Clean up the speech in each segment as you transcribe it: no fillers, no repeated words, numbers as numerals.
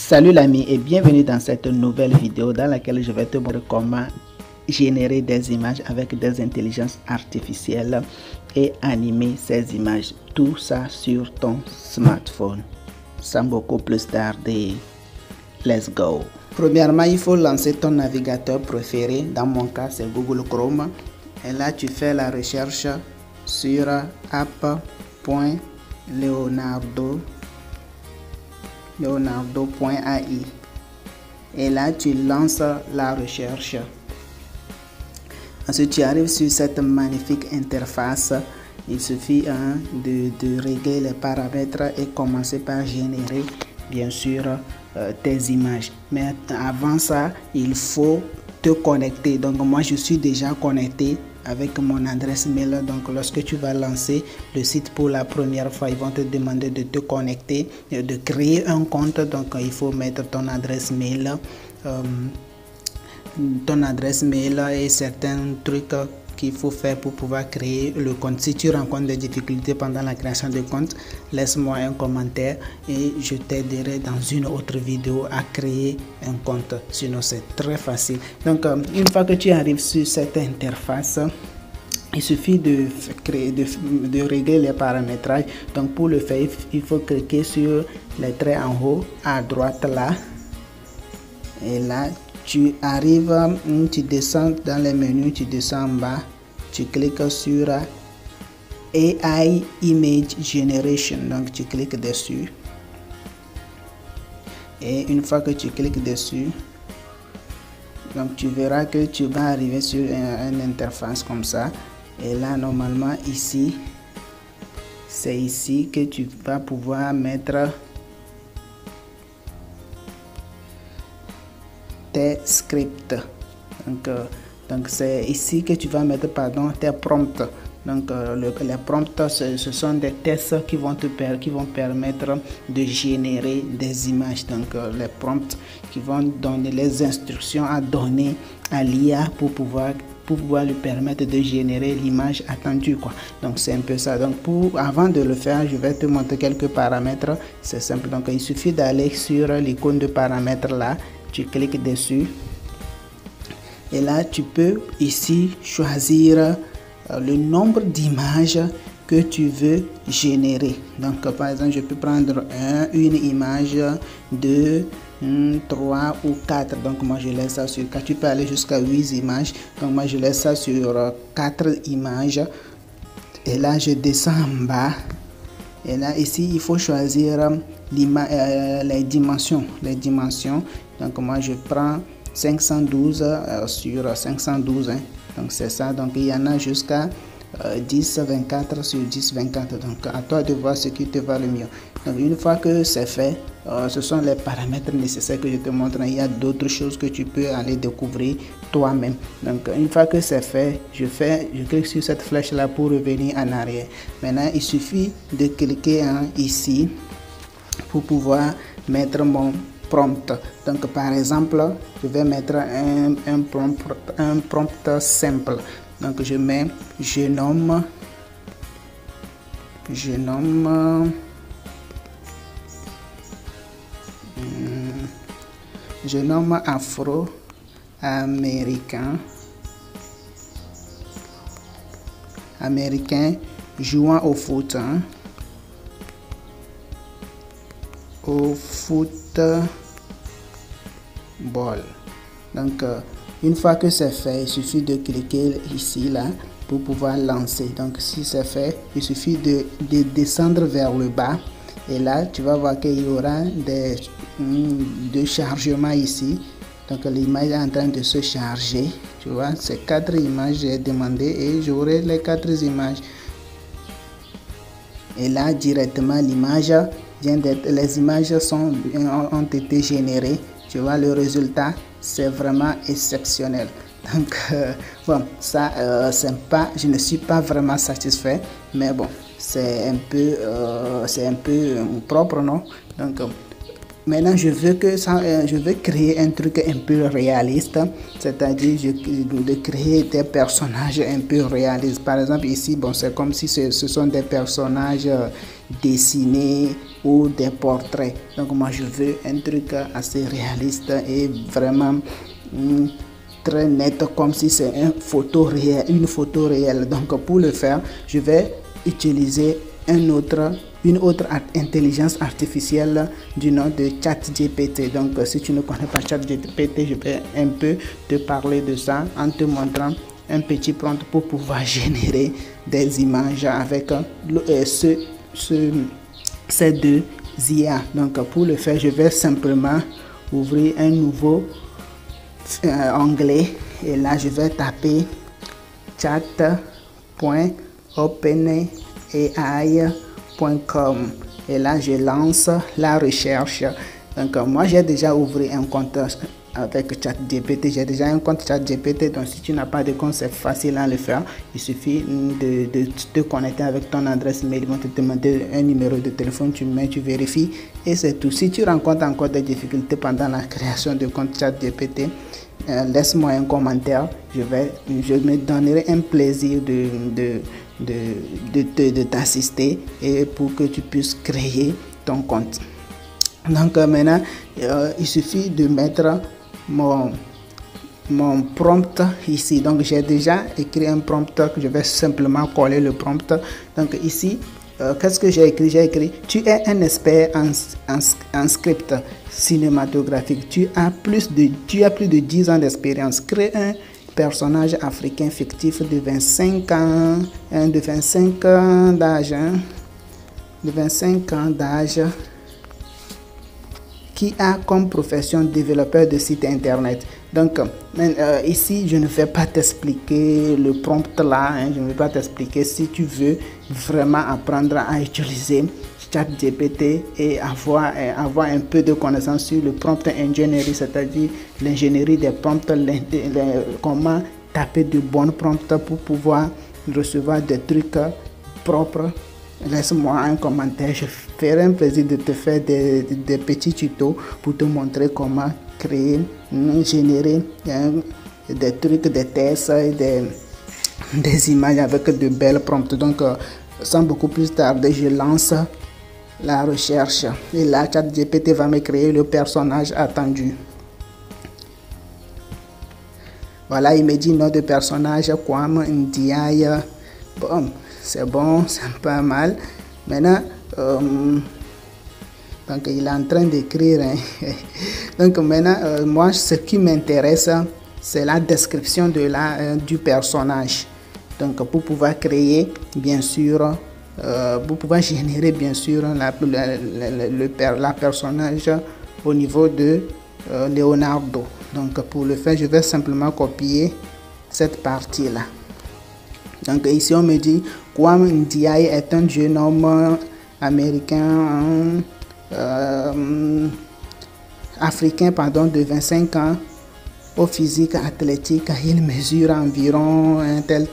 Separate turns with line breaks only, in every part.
Salut l'ami et bienvenue dans cette nouvelle vidéo dans laquelle je vais te montrer comment générer des images avec des intelligences artificielles et animer ces images. Tout ça sur ton smartphone. Sans beaucoup plus tarder, let's go. Premièrement, il faut lancer ton navigateur préféré. Dans mon cas, c'est Google Chrome. Et là, tu fais la recherche sur app.leonardo.ai et là tu lances la recherche. Ensuite tu arrives sur cette magnifique interface. Il suffit de régler les paramètres et commencer par générer bien sûr tes images, mais avant ça il faut te connecter. Donc moi je suis déjà connecté avec mon adresse mail. Donc lorsque tu vas lancer le site pour la première fois, ils vont te demander de te connecter, de créer un compte. Donc il faut mettre ton adresse mail et certains trucs qu'il faut faire pour pouvoir créer le compte. Si tu rencontres des difficultés pendant la création de compte, laisse-moi un commentaire et je t'aiderai dans une autre vidéo à créer un compte. Sinon c'est très facile. Donc une fois que tu arrives sur cette interface, il suffit de régler les paramétrages. Donc pour le faire, il faut cliquer sur les traits en haut à droite là, et là tu arrives, tu descends dans les menus, tu descends en bas, tu cliques sur AI Image Generation. Donc tu cliques dessus et une fois que tu cliques dessus, donc tu verras que tu vas arriver sur une interface comme ça. Et là normalement ici, c'est ici que tu vas pouvoir mettre tes scripts. Donc c'est ici que tu vas mettre tes prompts. Donc les prompts, ce sont des tests qui vont permettre de générer des images. Donc les prompts qui vont donner les instructions à donner à l'IA pour pouvoir lui permettre de générer l'image attendue, quoi. Donc c'est un peu ça. Donc avant de le faire, je vais te montrer quelques paramètres. C'est simple. Donc il suffit d'aller sur l'icône de paramètres là, tu cliques dessus et là tu peux ici choisir le nombre d'images que tu veux générer. Donc par exemple, je peux prendre une image, 2, 3 ou 4. Donc moi je laisse ça sur 4. Tu peux aller jusqu'à 8 images. Donc moi je laisse ça sur 4 images. Et là je descends en bas. Et là ici il faut choisir les dimensions. Donc moi je prends 512 sur 512. Donc c'est ça. Donc il y en a jusqu'à 10 24 sur 10 24. Donc à toi de voir ce qui te va le mieux. Donc une fois que c'est fait, ce sont les paramètres nécessaires que je te montre. Il y a d'autres choses que tu peux aller découvrir toi-même. Donc une fois que c'est fait, je clique sur cette flèche là pour revenir en arrière. Maintenant il suffit de cliquer ici pour pouvoir mettre mon prompt. Donc par exemple, je vais mettre un prompt simple. Donc je nomme américain jouant au foot, au football. Donc une fois que c'est fait, il suffit de cliquer ici là pour pouvoir lancer. Donc si c'est fait, il suffit de descendre vers le bas et là tu vas voir qu'il y aura des chargements ici. Donc l'image est en train de se charger. Tu vois, c'est 4 images j'ai demandé et j'aurai les 4 images. Et là directement l'image vient d'être, les images ont été générées. Tu vois, le résultat c'est vraiment exceptionnel. Donc bon, ça je ne suis pas vraiment satisfait, mais bon, c'est un peu propre, non? Donc maintenant je veux créer un truc un peu réaliste, c'est-à-dire de créer des personnages un peu réalistes. Par exemple ici, bon, c'est comme si ce sont des personnages dessiner ou des portraits. Donc moi je veux un truc assez réaliste et vraiment très net, comme si c'est une photo réelle. Donc pour le faire, je vais utiliser une autre intelligence artificielle du nom de ChatGPT. Donc si tu ne connais pas ChatGPT, je vais un peu te parler de ça en te montrant un petit prompt pour pouvoir générer des images avec ces deux IA. Donc pour le faire, je vais simplement ouvrir un nouveau onglet et là je vais taper chat.openai.com et là je lance la recherche. Donc moi j'ai déjà ouvert un compte avec ChatGPT, j'ai déjà un compte ChatGPT, donc si tu n'as pas de compte, c'est facile à le faire. Il suffit de te connecter avec ton adresse mail, ils vont te demander un numéro de téléphone, tu mets, tu vérifies et c'est tout. Si tu rencontres encore des difficultés pendant la création de compte ChatGPT, laisse-moi un commentaire, je me donnerai un plaisir de t'assister et pour que tu puisses créer ton compte. Donc maintenant, il suffit de mettre mon prompt ici. Donc j'ai déjà écrit un prompt que je vais simplement coller le prompt. Donc ici, qu'est-ce que j'ai écrit? J'ai écrit: tu es un expert en script cinématographique. Tu as plus de 10 ans d'expérience. Crée un personnage africain fictif de 25 ans, de 25 ans d'âge, qui a comme profession développeur de site internet. Donc ici je ne vais pas t'expliquer le prompt là, je ne vais pas t'expliquer. Si tu veux vraiment apprendre à utiliser ChatGPT et avoir un peu de connaissance sur le prompt engineering, c'est-à-dire l'ingénierie des prompts, comment taper de bons prompts pour pouvoir recevoir des trucs propres, laisse-moi un commentaire, je ferai un plaisir de te faire des petits tutos pour te montrer comment créer, générer des trucs, des tests, des images avec de belles prompts. Donc sans beaucoup plus tarder, je lance la recherche et là ChatGPT va me créer le personnage attendu. Voilà, il me dit nom de personnage Kwame Ndiaye. Bon, c'est bon, c'est pas mal. Maintenant, donc il est en train d'écrire. Donc maintenant, moi, ce qui m'intéresse, c'est la description du personnage. Donc pour pouvoir créer, bien sûr, pour pouvoir générer, bien sûr, la personnage au niveau de Leonardo. Donc pour le faire, je vais simplement copier cette partie-là. Donc ici on me dit Kwame Ndiaye est un jeune homme américain, africain de 25 ans, au physique athlétique. Il mesure environ un tel.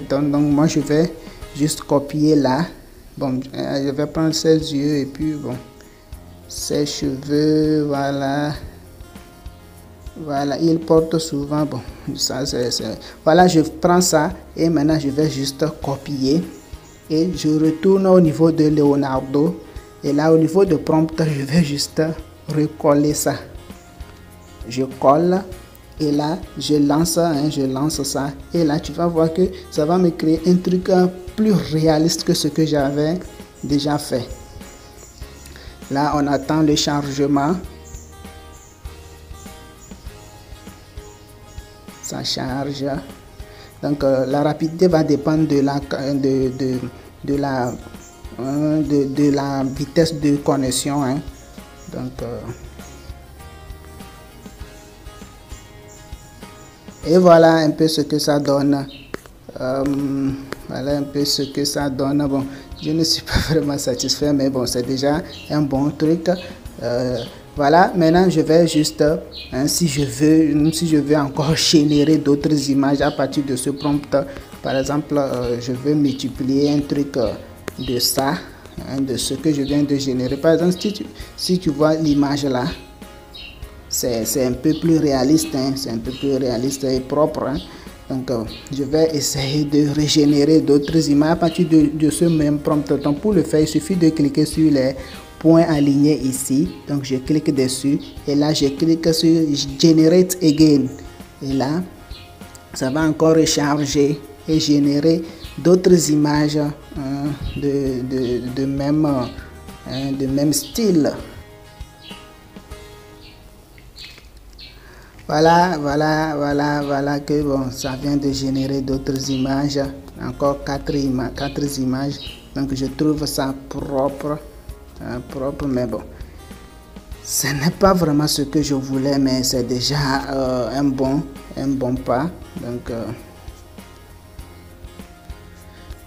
Donc moi je vais juste copier là. Bon, je vais prendre ses yeux et puis bon, ses cheveux, voilà. Voilà, il porte souvent, bon, ça c'est... Voilà, je prends ça et maintenant je vais juste copier et je retourne au niveau de Leonardo et là au niveau de prompt, je vais juste recoller ça. Je colle et là je lance ça et là tu vas voir que ça va me créer un truc plus réaliste que ce que j'avais déjà fait. Là on attend le chargement. Ça charge. Donc la rapidité va dépendre de la vitesse de connexion. Donc et voilà un peu ce que ça donne. Voilà un peu ce que ça donne. Bon, je ne suis pas vraiment satisfait, mais bon, c'est déjà un bon truc. Voilà, maintenant je vais juste, si je veux encore générer d'autres images à partir de ce prompt, par exemple, je veux multiplier un truc de ça, de ce que je viens de générer. Par exemple, si tu vois l'image là, c'est un peu plus réaliste, c'est un peu plus réaliste et propre. Donc je vais essayer de régénérer d'autres images à partir de ce même prompt. Donc pour le faire, il suffit de cliquer sur les points alignés ici. Donc je clique dessus et là je clique sur Generate Again. Et là, ça va encore recharger et générer d'autres images de même style. Voilà que bon, ça vient de générer d'autres images, encore 4 images. Donc je trouve ça propre, mais bon, ce n'est pas vraiment ce que je voulais, mais c'est déjà un bon pas. Donc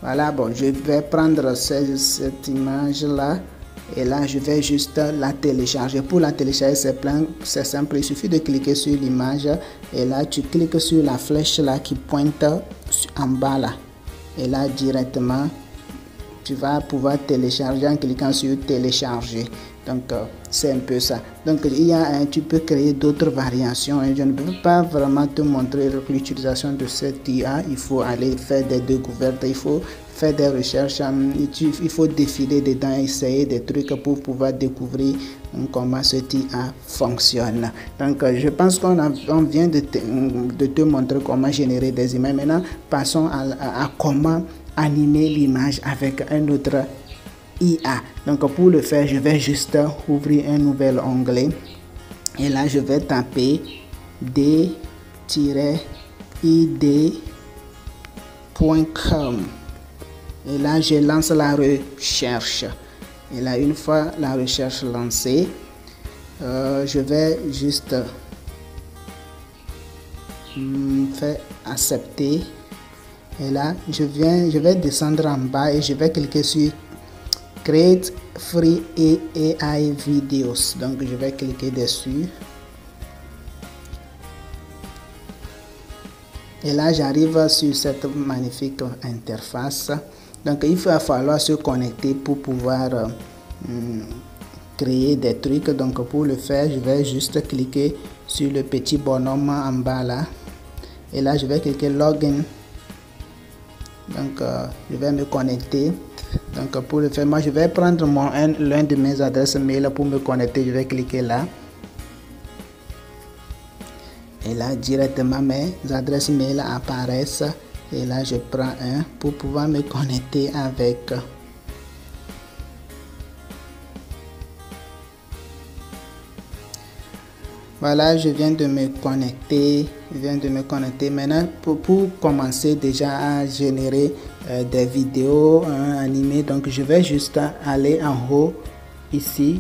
voilà, bon, je vais prendre cette image là et là je vais juste la télécharger. Pour la télécharger, c'est simple, il suffit de cliquer sur l'image et là tu cliques sur la flèche là qui pointe en bas là, et là directement tu vas pouvoir télécharger en cliquant sur télécharger. Donc c'est un peu ça. Donc tu peux créer d'autres variations et je ne peux pas vraiment te montrer l'utilisation de cette IA. Il faut aller faire des découvertes, il faut faire des recherches, il faut défiler dedans, essayer des trucs pour pouvoir découvrir comment cette IA fonctionne. Donc je pense qu'on vient de te montrer comment générer des images. Maintenant passons à comment animer l'image avec un autre IA. Donc pour le faire, je vais juste ouvrir un nouvel onglet et là je vais taper d-id.com et là je lance la recherche et là une fois la recherche lancée, je vais juste faire accepter. Et là, je vais descendre en bas et je vais cliquer sur Create Free AI Videos. Donc, je vais cliquer dessus. Et là, j'arrive sur cette magnifique interface. Donc, il va falloir se connecter pour pouvoir créer des trucs. Donc, pour le faire, je vais juste cliquer sur le petit bonhomme en bas là. Et là, je vais cliquer Login. Donc je vais me connecter. Donc pour le faire, moi je vais prendre l'un de mes adresses mail pour me connecter. Je vais cliquer là et là directement mes adresses mail apparaissent et là je prends un pour pouvoir me connecter avec. Voilà, je viens de me connecter. Maintenant pour commencer déjà à générer des vidéos animées. Donc je vais juste aller en haut ici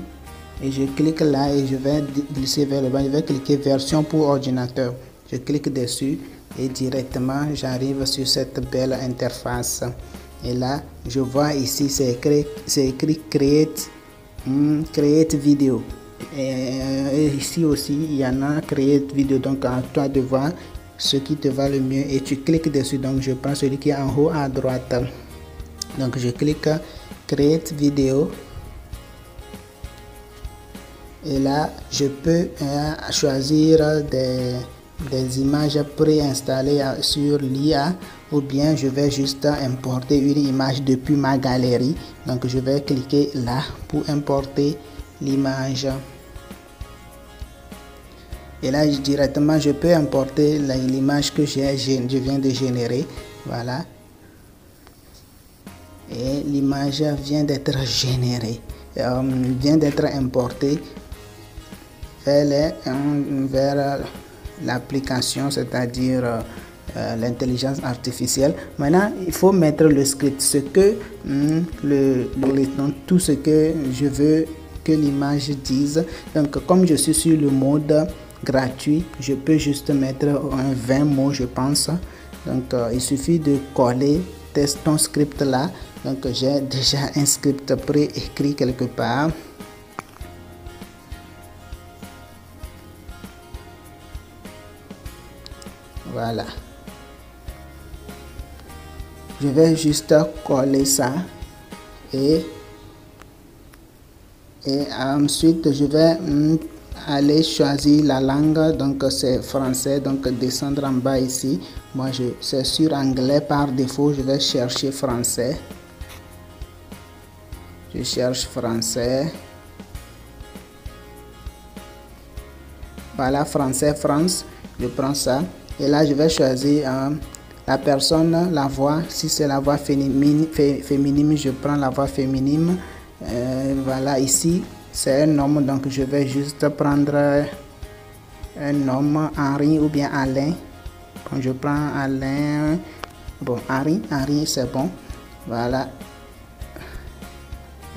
et je clique là et je vais glisser vers le bas. Je vais cliquer version pour ordinateur. Je clique dessus et directement j'arrive sur cette belle interface. Et là je vois ici c'est écrit create vidéo. Et ici aussi il y en a Create vidéo. Donc à toi de voir ce qui te va le mieux et tu cliques dessus. Donc je prends celui qui est en haut à droite. Donc je clique Create vidéo et là je peux choisir des images préinstallées sur l'IA ou bien je vais juste importer une image depuis ma galerie. Donc je vais cliquer là pour importer l'image. Et là directement je peux importer l'image que je viens de générer. Voilà, et l'image vient d'être générée, vient d'être importée vers l'application, c'est-à-dire l'intelligence artificielle. Maintenant il faut mettre le script, ce que tout ce que je veux que l'image dise. Donc comme je suis sur le mode gratuit, je peux juste mettre 20 mots je pense. Donc il suffit de coller ton script là. Donc j'ai déjà un script préécrit quelque part. Voilà, je vais juste coller ça et ensuite je vais aller choisir la langue, donc c'est français, donc descendre en bas ici. Moi c'est sur anglais par défaut, je vais chercher français. Je cherche français. Voilà, français, France. Je prends ça. Et là, je vais choisir la personne, la voix. Si c'est la voix féminine, je prends la voix féminine. Voilà, ici, c'est un homme. Donc, je vais juste prendre un homme, Henri ou bien Alain. Bon, je prends Alain. Bon, Henri, c'est bon. Voilà.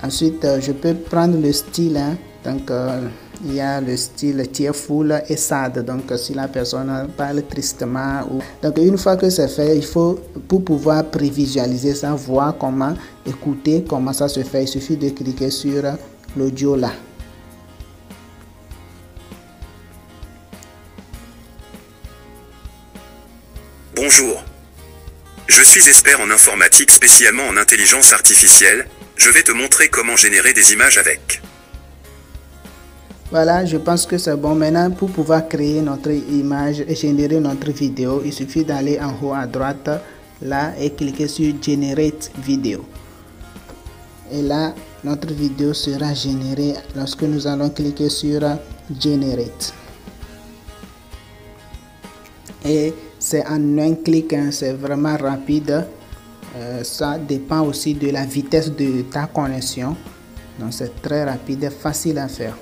Ensuite, je peux prendre le style. Hein. Donc, il y a le style tearful et sad. Donc, si la personne parle tristement. Donc, une fois que c'est fait, il faut, pour pouvoir prévisualiser ça, voir comment écouter, comment ça se fait. Il suffit de cliquer sur l'audio là.
Bonjour. Je suis expert en informatique, spécialement en intelligence artificielle. Je vais te montrer comment générer des images avec.
Voilà, je pense que c'est bon. Maintenant, pour pouvoir créer notre image et générer notre vidéo, il suffit d'aller en haut à droite, là, et cliquer sur Generate Video. Et là, notre vidéo sera générée lorsque nous allons cliquer sur Generate. Et c'est en un clic, hein, c'est vraiment rapide. Ça dépend aussi de la vitesse de ta connexion. Donc c'est très rapide et facile à faire.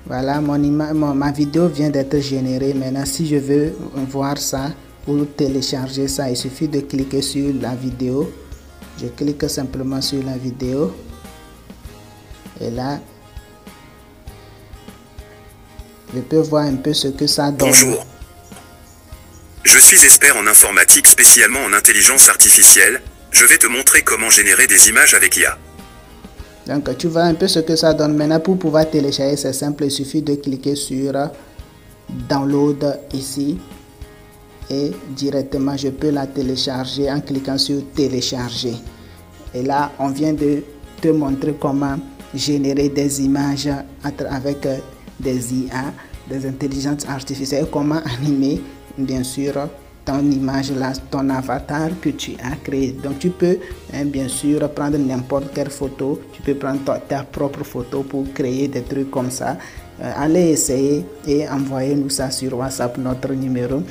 Voilà, ma vidéo vient d'être générée. Maintenant, si je veux voir ça ou télécharger ça, il suffit de cliquer sur la vidéo. Je clique simplement sur la vidéo. Et là, je peux voir un peu ce que ça donne.
Bonjour. Je suis expert en informatique, spécialement en intelligence artificielle. Je vais te montrer comment générer des images avec IA.
Donc, tu vois un peu ce que ça donne. Maintenant, pour pouvoir télécharger, c'est simple. Il suffit de cliquer sur Download ici. Et directement, je peux la télécharger en cliquant sur Télécharger. Et là, on vient de te montrer comment générer des images avec des IA, des intelligences artificielles, comment animer, bien sûr, ton image là, ton avatar que tu as créé. Donc tu peux bien sûr prendre n'importe quelle photo, tu peux prendre ta propre photo pour créer des trucs comme ça. Allez essayer et envoyez-nous ça sur WhatsApp, notre numéro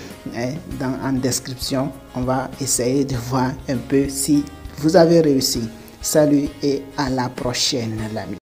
en description. On va essayer de voir un peu si vous avez réussi. Salut et à la prochaine, l'ami.